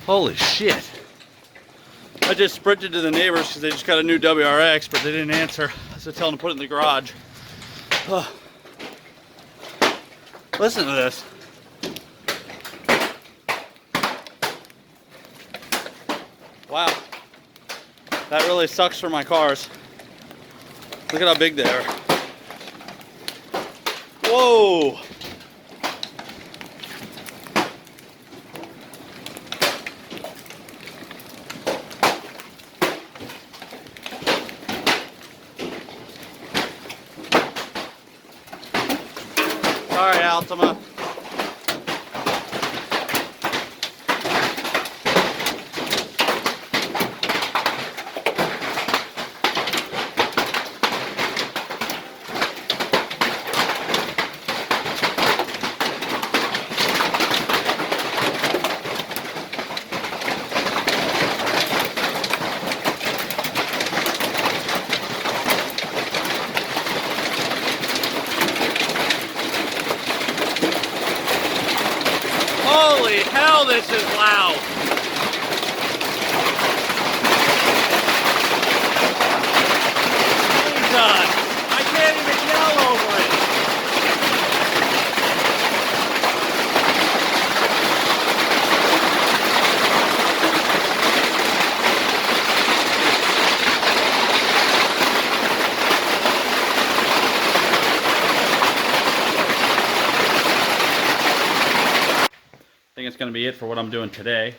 Holy shit. I just sprinted to the neighbors because they just got a new WRX, but they didn't answer. So I told them to put it in the garage. Oh. Listen to this. Wow. That really sucks for my cars. Look at how big they are. Whoa. Sorry, Altima. Holy hell, this is loud. Jesus, I can't even yell over it. I think it's going to be it for what I'm doing today,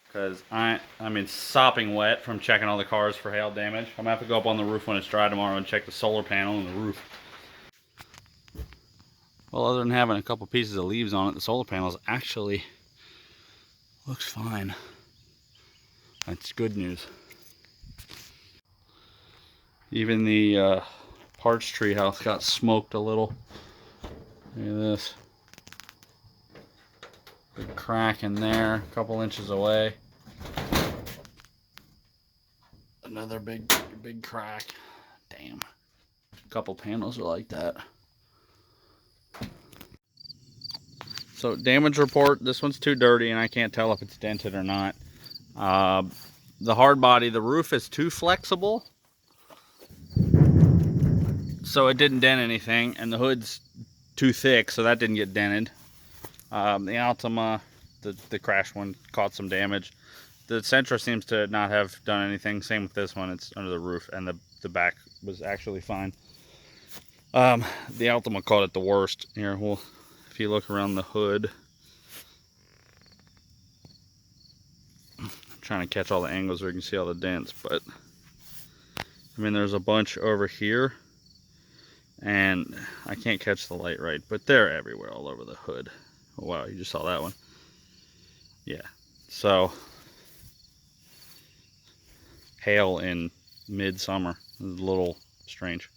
because I'm in sopping wet from checking all the cars for hail damage. I'm going to have to go up on the roof when it's dry tomorrow and check the solar panel and the roof. Well, other than having a couple pieces of leaves on it, the solar panels actually looks fine. That's good news. Even the parch tree house got smoked a little. Look at this. Big crack in there, a couple inches away. Another big crack. Damn. A couple panels are like that. So damage report, this one's too dirty and I can't tell if it's dented or not. The hard body, the roof is too flexible, so it didn't dent anything, and the hood's too thick, so that didn't get dented. The Altima, the crash one, caught some damage. The Sentra seems to not have done anything. Same with this one. It's under the roof, and the back was actually fine. The Altima caught it the worst. Here, well, if you look around the hood, I'm trying to catch all the angles where you can see all the dents, but I mean, there's a bunch over here, and I can't catch the light right, but they're everywhere all over the hood. Oh, wow, you just saw that one. Yeah, so hail in midsummer is a little strange.